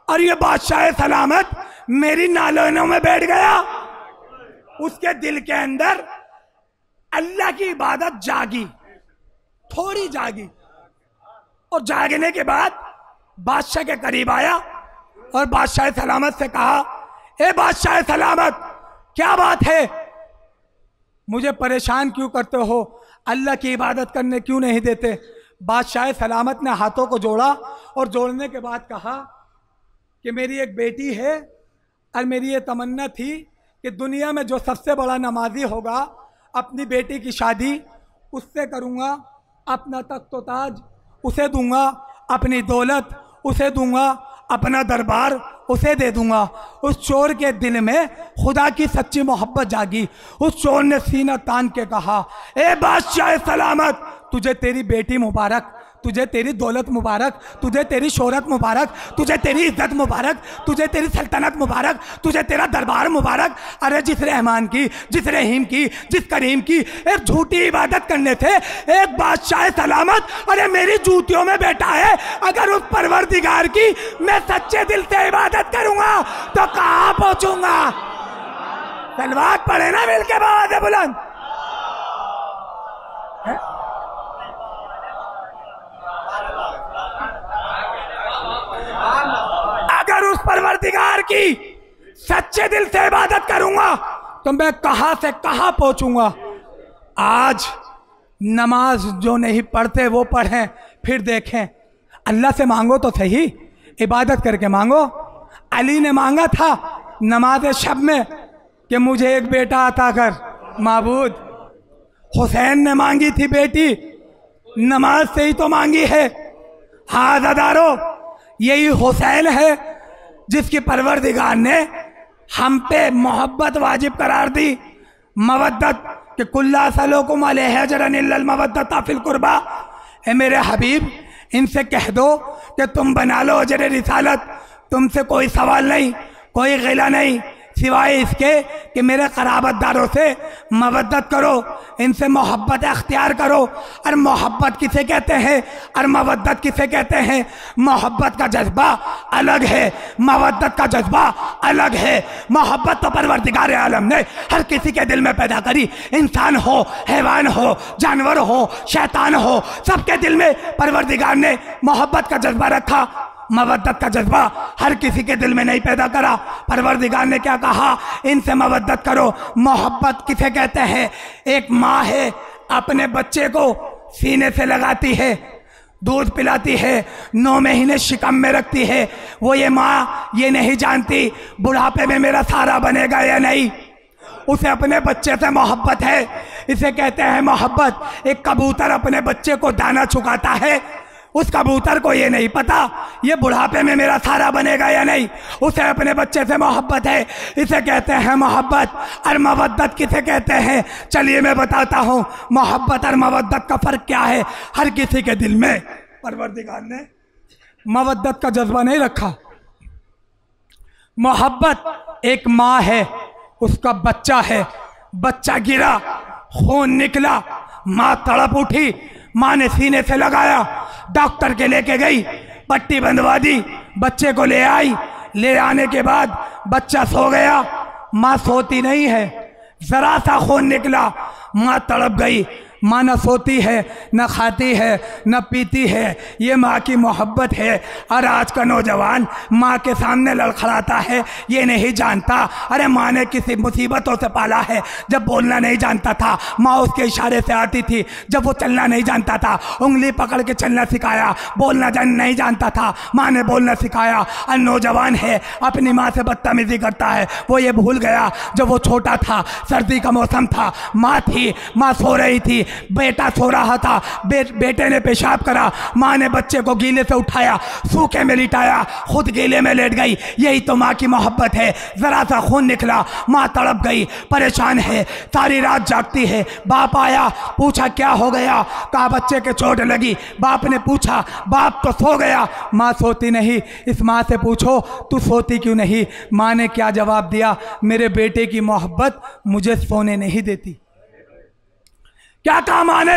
S1: और ये बादशाह सलामत मेरी नालों में बैठ गया। उसके दिल के अंदर अल्लाह की इबादत जागी, थोड़ी जागी, और जागने के बाद बादशाह के करीब आया और बादशाह सलामत से कहा, ए बादशाह सलामत, क्या बात है, मुझे परेशान क्यों करते हो, अल्लाह की इबादत करने क्यों नहीं देते? बादशाह सलामत ने हाथों को जोड़ा और जोड़ने के बाद कहा कि मेरी एक बेटी है और मेरी ये तमन्ना थी कि दुनिया में जो सबसे बड़ा नमाजी होगा, अपनी बेटी की शादी उससे करूँगा, अपना तख्त ताज उसे दूंगा, अपनी दौलत उसे दूंगा, अपना दरबार उसे दे दूंगा। उस चोर के दिल में खुदा की सच्ची मोहब्बत जागी। उस चोर ने सीना तान के कहा, ए बादशाह सलामत, तुझे तेरी बेटी मुबारक, तुझे तेरी दौलत मुबारक, तुझे तेरी शोहरत मुबारक, तुझे तेरी इज्जत मुबारक, तुझे तेरी सल्तनत मुबारक, तुझे तेरा दरबार मुबारक। अरे जिस रहमान की, जिस रहीम की, जिस करीम की एक झूठी इबादत करने से एक बादशाह सलामत अरे मेरी जूतियों में बैठा है। अगर उस परवरदिगार की मैं सच्चे दिल से इबादत करूंगा तो कहाँ पहुंचूंगा? तलवार पड़े ना मिल के बाद बुलंद। अगर उस परवरदिगार की सच्चे दिल से इबादत करूंगा तो मैं कहां से कहां पहुंचूंगा? आज नमाज जो नहीं पढ़ते वो पढ़ें, फिर देखें। अल्लाह से मांगो तो सही, इबादत करके मांगो। अली ने मांगा था नमाज शब में कि मुझे एक बेटा अता कर माबूद। हुसैन ने मांगी थी बेटी, नमाज से ही तो मांगी है। हाँ अज़ादारो, यही हुसैन है जिसकी परवरदिगार ने हम पे मोहब्बत वाजिब करार दी, मवद्दत कि कुल्ला सलोकुम अलैहि अजरन इल्लल मवद्दत फिल कुर्बा। ए मेरे हबीब, इनसे कह दो कि तुम बना लो अजर रिसालत, तुमसे कोई सवाल नहीं, कोई गिला नहीं, सिवाय इसके कि मेरे क़राबतदारों से मवद्दत करो, इनसे मोहब्बत अख्तियार करो। और मोहब्बत किसे कहते हैं और मवद्दत किसे कहते हैं? मोहब्बत का जज्बा अलग है, मवद्दत का जज्बा अलग है। मोहब्बत तो परवरदिगार आलम ने हर किसी के दिल में पैदा करी। इंसान हो, हैवान हो, जानवर हो, शैतान हो, सबके दिल में परवरदिगार ने मोहब्बत का जज्बा रखा। मवद्दत का जज्बा हर किसी के दिल में नहीं पैदा करा। परवरदिगार ने क्या कहा, इनसे मवद्दत करो। मोहब्बत किसे कहते हैं? एक माँ है, अपने बच्चे को सीने से लगाती है, दूध पिलाती है, 9 महीने शिकम में रखती है। वो ये माँ ये नहीं जानती बुढ़ापे में मेरा सहारा बनेगा या नहीं। उसे अपने बच्चे से मोहब्बत है, इसे कहते हैं मोहब्बत। एक कबूतर अपने बच्चे को दाना चुकाता है, उस कबूतर को ये नहीं पता ये बुढ़ापे में मेरा सहारा बनेगा या नहीं। उसे अपने बच्चे से मोहब्बत है, इसे कहते हैं मोहब्बत। और मवद्दत किसे कहते हैं? चलिए मैं बताता हूँ मोहब्बत और मवद्दत का फर्क क्या है। हर किसी के दिल में परवरदिगार ने मवद्दत का जज्बा नहीं रखा। मोहब्बत एक माँ है, उसका बच्चा है, बच्चा गिरा, खून निकला, माँ तड़प उठी, माँ ने सीने से लगाया, डॉक्टर के लेके गई, पट्टी बंधवा दी, बच्चे को ले आई। ले आने के बाद बच्चा सो गया, माँ सोती नहीं है, जरा सा खून निकला, माँ तड़प गई। माँ न सोती है, न खाती है, न पीती है। ये माँ की मोहब्बत है। और आज का नौजवान माँ के सामने लड़खड़ाता है, ये नहीं जानता अरे माँ ने किसी मुसीबतों से पाला है। जब बोलना नहीं जानता था माँ उसके इशारे से आती थी, जब वो चलना नहीं जानता था उंगली पकड़ के चलना सिखाया, बोलना नहीं जानता था माँ ने बोलना सिखाया। और नौजवान है अपनी माँ से बदतमीजी करता है। वो ये भूल गया जब वो छोटा था, सर्दी का मौसम था, माँ थी, माँ सो रही थी, बेटा सो रहा था, बेटे ने पेशाब करा, माँ ने बच्चे को गीले से उठाया, सूखे में लिटाया, खुद गीले में लेट गई। यही तो माँ की मोहब्बत है। जरा सा खून निकला, माँ तड़प गई, परेशान है, सारी रात जागती है। बाप आया, पूछा क्या हो गया, कहा बच्चे के चोट लगी। बाप ने पूछा, बाप तो सो गया, माँ सोती नहीं। इस माँ से पूछो तू सोती क्यों नहीं? माँ ने क्या जवाब दिया, मेरे बेटे की मोहब्बत मुझे सोने नहीं देती। क्या कहा माँ ने?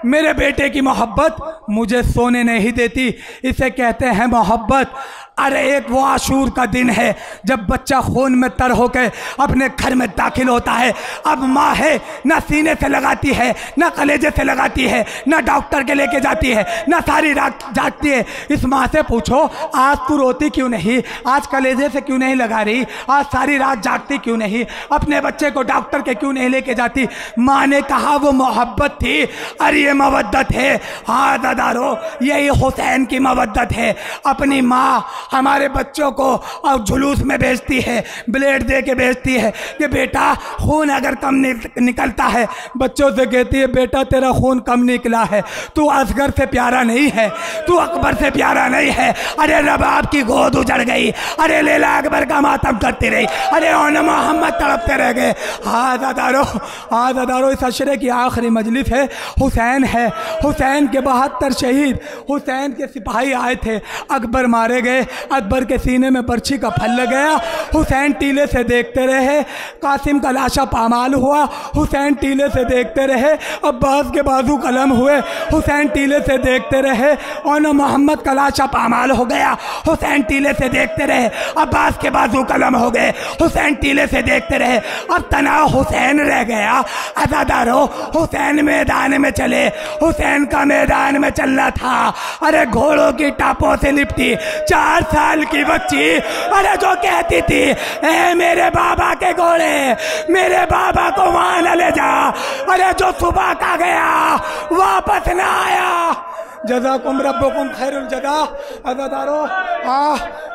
S1: मेरे बेटे की मोहब्बत मुझे सोने नहीं देती। इसे कहते हैं मोहब्बत। अरे एक वो आशूर का दिन है जब बच्चा खून में तर होकर अपने घर में दाखिल होता है। अब माँ है, ना सीने से लगाती है, ना कलेजे से लगाती है, ना डॉक्टर के लेके जाती है, ना सारी रात जागती है। इस माँ से पूछो आज तू रोती क्यों नहीं, आज कलेजे से क्यों नहीं लगा रही, आज सारी रात जागती क्यों नहीं, अपने बच्चे को डॉक्टर के क्यों नहीं लेके जाती? माँ ने कहा वो मोहब्बत थी। अरे ये मवद्दत है। हाँ दादारो, यही हुसैन की मवद्दत है। अपनी माँ हमारे बच्चों को और जुलूस में भेजती है, ब्लेड दे के भेजती है कि बेटा खून अगर कम निकलता है, बच्चों से कहती है बेटा तेरा खून कम निकला है, तू असगर से प्यारा नहीं है, तू अकबर से प्यारा नहीं है। अरे रबाब की गोद उजड़ गई, अरे लैला अकबर का मातम करती रही, अरे ओन मोहम्मद तड़पते रह गए। हाँ दादारो, इस अशरे की आखिरी मजलिस है। हुसैन है, हुसैन के 72 शहीद हुसैन के सिपाही आए थे, अकबर मारे गए, अकबर के सीने में बर्छी का फल लग गया। हुसैन टीले से देखते रहे, कासिम का लाशा पामाल हुआ, हुसैन टीले से देखते रहे, अब्बास के बाजू कलम हुए, हुसैन टीले से देखते रहे, और मोहम्मद का लाशा पामाल हो गया, हुसैन टीले से देखते रहे, अब्बास के बाजू कलम हो गए, हुसैन टीले से देखते रहे, अब तनाव हुसैन रह गया। अज़ादारो हुसैन मैदान में चले, हुसैन का मैदान में चलना था। अरे घोड़ों की टापों से लिपटी 4 साल की बच्ची, अरे जो कहती थी ए मेरे बाबा के घोड़े, मेरे बाबा को वहां न ले जा, अरे जो सुबह का गया वापस ना आया। जज़ाकुम रब्बुकुम खैरुल जज़ा। अज़ादारो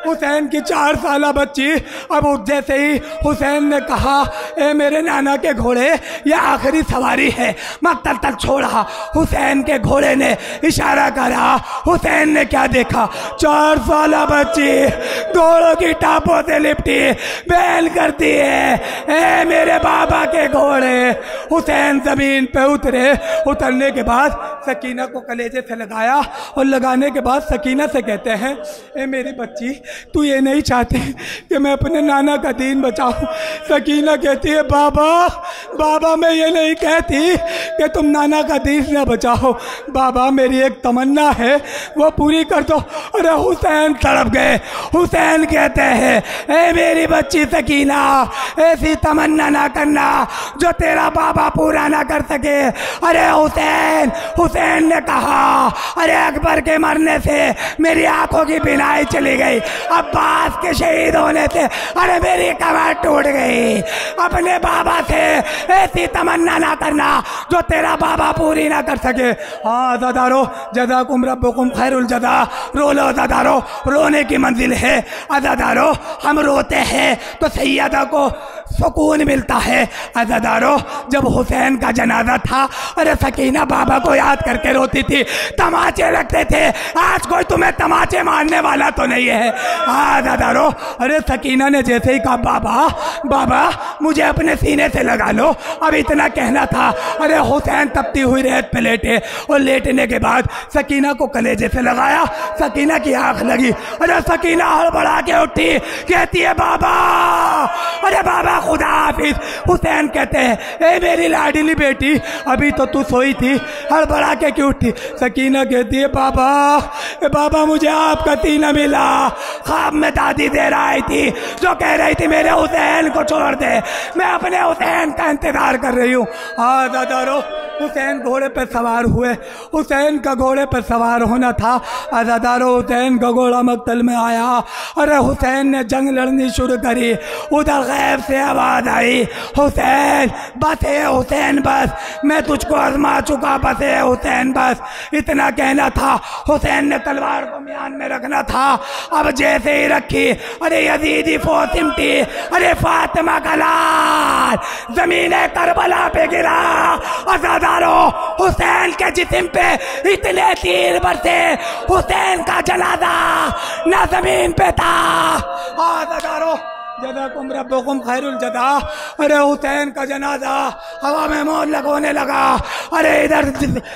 S1: हुसैन की 4 साला बच्ची, अब जैसे ही हुसैन ने कहा ए मेरे नाना के घोड़े ये आखिरी सवारी है, मक्तल तक छोड़ा, हुसैन के घोड़े ने इशारा करा। हुसैन ने क्या देखा, 4 साला बच्ची घोड़ों की टापों से लिपटी बैल करती है ए मेरे बाबा के घोड़े। हुसैन जमीन पे उतरे, उतरने के बाद सकीना को कलेजे से लगाया, और लगाने के बाद सकीना से कहते हैं ए मेरी बच्ची तू ये नहीं चाहती कि मैं अपने नाना का दीन बचाऊं। सकीना कहती है बाबा बाबा मैं ये नहीं कहती कि तुम नाना का दीन न बचाओ, बाबा मेरी एक तमन्ना है वो पूरी कर दो। अरे हुसैन तड़प गए। हुसैन कहते हैं ए मेरी बच्ची सकीना, ऐसी तमन्ना ना करना जो तेरा बाबा पूरा ना कर सके। अरे हुसैन, हुसैन ने कहा अरे अकबर के मरने से मेरी आंखों की बिनाई चली गई, अब्बास के शहीद होने से अरे मेरी कमर टूट गई। अपने बाबा से ऐसी तमन्ना ना करना जो तेरा बाबा पूरी ना कर सके। हाँ अज़ादारो जज़ाकुम रब्बुकुम खैरुल जज़ा, रो लो अज़ादारो, रोने की मंजिल है अज़ादारो। हम रोते हैं तो सैयदा को सुकून मिलता है। अज़ादारो जब हुसैन का जनाजा था अरे सकीना बाबा को याद करके रोती थी, तमाचे लगते थे। आज कोई तुम्हें तमाचे मारने वाला तो नहीं है। अज़ादारो अरे सकीना ने जैसे ही कहा बाबा बाबा मुझे अपने सीने से लगा लो, अब इतना कहना था। अरे हुसैन तपती हुई रेत पे लेटे और लेटने के बाद सकीना को कलेजे से लगाया, सकीना की आंख लगी। अरे सकीना हड़बड़ा के उठी, कहती है बाबा, अरे बाबा खुदा हाफिज। हुसैन कहते हैं ए मेरी लाडली बेटी अभी तो तू सोई थी, हड़बड़ा के क्यों उठी? सकीना कहती है बाबा बाबा मुझे आपका सीना मिला, ख्वाब में दादी दे रही थी जो कह रही थी मेरे हुसैन को छोड़ दे, मैं अपने हुसैन का इंतजार कर रही हूँ। हाँ दादारो हुसैन घोड़े पर सवार हुए, हुसैन का घोड़े पर सवार होना था। अज़ादारो हुसैन का घोड़ा मक्तल में आया। अरे हुसैन ने जंग लड़नी शुरू करी। उधर गैब से आवाज़ आई हुसैन बस है हुसैन बस, मैं तुझको आजमा चुका, बस है हुसैन बस। इतना कहना था। हुसैन ने तलवार को म्यान में रखना था। अब जैसे ही रखी अरे यजीदी फौज सिमटी, अरे फातिमा का लाल जमीन करबला पे गिरा। अज़ादारो हुसैन के जिस्म पे इतने तीर बरसे, हुसैन का जनाजा ना जमीन पे था। अज़ादारो जज़ाकुम रब्बुकुम खैरुल जज़ा। अरे हुसैन का जनाजा हवा में मोहल्लक होने लगा। अरे इधर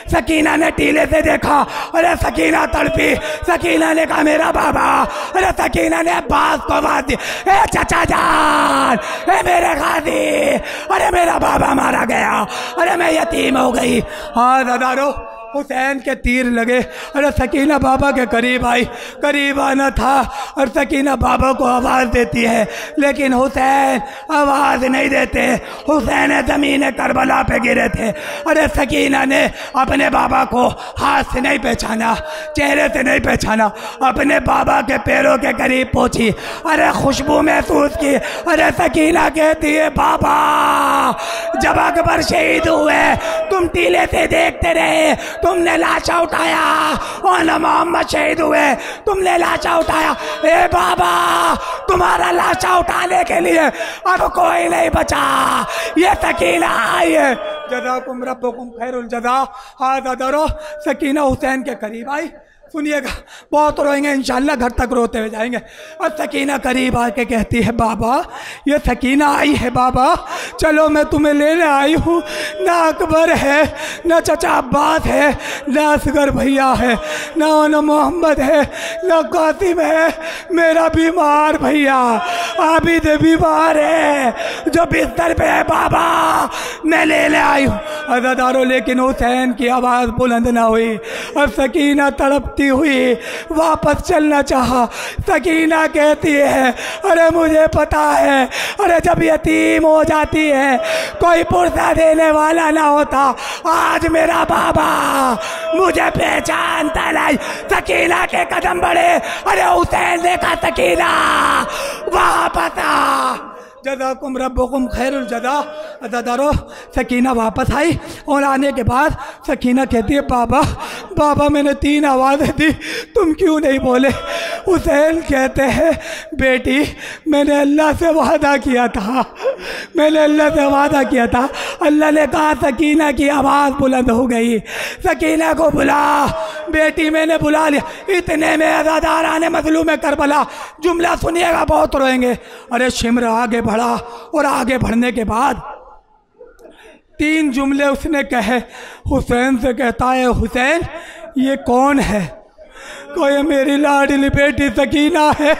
S1: सकीना ने टीले से देखा, अरे सकीना तड़पी। सकीना ने कहा मेरा बाबा, अरे सकीना ने अब्बास को आवाज दी ए चाचा जान, ए मेरे गाजी, अरे मेरा बाबा मारा गया, अरे मैं यतीम हो गई। हाँ दादारो हुसैन के तीर लगे। अरे सकीना बाबा के करीब आई, करीब आना था और सकीना बाबा को आवाज़ देती है लेकिन हुसैन आवाज़ नहीं देते। हुसैन ज़मीन करबला पे गिरे थे। अरे सकीना ने अपने बाबा को हाथ से नहीं पहचाना, चेहरे से नहीं पहचाना, अपने बाबा के पैरों के करीब पहुंची। अरे खुशबू महसूस की। अरे सकीना कहती है बाबा जब अकबर शहीद हुए तुम टीले से देखते रहे, तुमने लाशा उठाया और मोहम्मद शहीद हुए, तुमने लाशा उठाया। ए बाबा तुम्हारा लाशा उठाने के लिए अब कोई नहीं बचा, ये सकीना आई है। जज़ाकुम रब्बुकुम खैरुल जज़ा। हाँ दादारो सकीना हुसैन के करीब आई। सुनिएगा बहुत रोएंगे इंशाल्लाह, घर तक रोते हुए जाएंगे। और सकीना करीब आके कहती है बाबा ये सकीना आई है बाबा, चलो मैं तुम्हें लेने आई हूँ। ना अकबर है, ना चचा अब्बास है, ना असगर भैया है, ना मोहम्मद है, ना कासिम है, मेरा बीमार भैया आबिद बीमार है जो बिस्तर पे है बाबा, मैं लेने आई हूँ। अज़ादारो लेकिन हुसैन की आवाज़ बुलंद ना हुई और सकीना तड़पती हुई वापस चलना चाहा। सकीना कहती है अरे मुझे पता है, अरे जब यतीम हो जाती है कोई पुरसा देने वाला ना होता, आज मेरा बाबा मुझे पहचानता नहीं। सकीना के कदम बढ़े। अरे हुसैन देखा सकीना वापस आ। जज़ाकुम रब्बुकुम खैरुल जज़ा। अज़ादारो सकीना वापस आई और आने के बाद सकीना कहती है बाबा बाबा मैंने 3 आवाज़ें दी, तुम क्यों नहीं बोले? हुसैन कहते हैं बेटी मैंने अल्लाह से वादा किया था, मैंने अल्लाह से वादा किया था। अल्लाह ने कहा सकीना की आवाज़ बुलंद हो गई, सकीना को बुला। बेटी मैंने बुला लिया। इतने में अज़ादारा ने मज़लूम करबला, जुमला सुनिएगा बहुत रोएंगे। अरे शिमर आगे बढ़ा और आगे बढ़ने के बाद 3 जुमले उसने कहे। हुसैन से कहता है हुसैन ये कौन है? कोई मेरी लाडली बेटी सकीना है।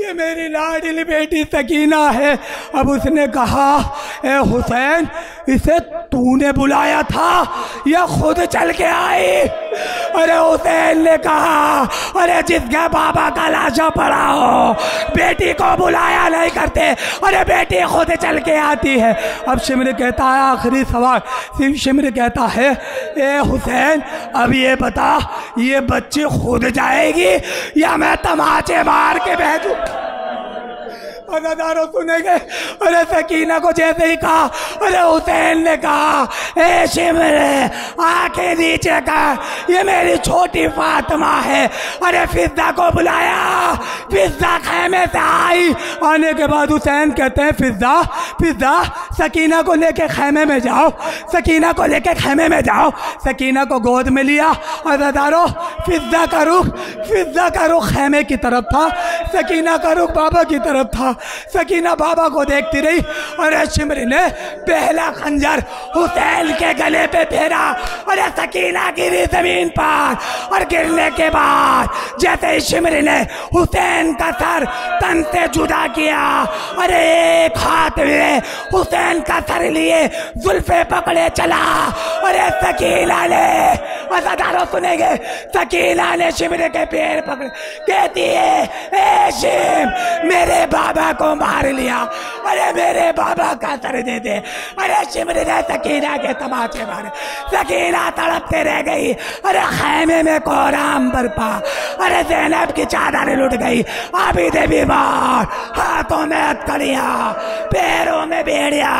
S1: ये मेरी लाडली बेटी सकीना है। अब उसने कहा, ए हुसैन, इसे तूने बुलाया था या खुद चल के आई? अरे हुसैन ने कहा, अरे जिसके बाबा का लाशा पड़ा हो बेटी को बुलाया नहीं करते, अरे बेटी खुद चल के आती है। अब शिमर कहता है, आखिरी सवाल, शिमर कहता है, ए हुसैन, अब ये बता, ये बच्ची खुद जाएगी या मैं तमाचे मार के भेजूं? अदादारों सुनेंगे। अरे सकीना को जैसे ही कहा, अरे हुसैन ने कहा, ए शिमर, आंखें नीचे कर, ये मेरी छोटी फातिमा है। अरे फिजा को बुलाया, फिजा खेमे से आई। आने के बाद हुसैन कहते हैं, फिजा, फिजा, सकीना को लेके खेमे में जाओ, सकीना को लेके खेमे में जाओ। सकीना को गोद में लिया। अदादारों, फिजा का रुख खेमे की तरफ था, सकीना का रुख बाबा की तरफ था। सकीना बाबा को देखती रही। और शिमर ने पहला खंजर हुसैन के गले पे फेरा। और सकीना गिरी जमीन पर, और गिरने के बाद जैसे ही शिमर ने हुसैन का सर तन से जुदा किया, और एक हाथ में हुसैन का सर लिए जुल्फे पकड़े चला। और सकीना ने, अज़ादारों सुनेंगे, सकीना ने शिमर के पैर पकड़े, कहती है, ए शिम, मेरे बाबा को मार लिया, अरे मेरे बाबा का सर दे दे। अरे शिमर ने सकीना के तमाचे मारे। सकीना तड़पते रह गई। अरे खैमे में कोहराम बरपा। अरे ज़ैनब की चादर लुट गई। आबिद बीमार, हाथों में हथकड़ियां, पैरों में बेड़िया,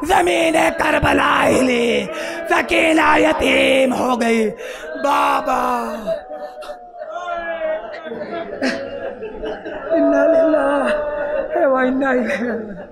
S1: जमीन करबला हिली। सकीना यतीम हो गई। बाबा इन्ना लिल्लाह व इन्ना इलैहि राजिऊन।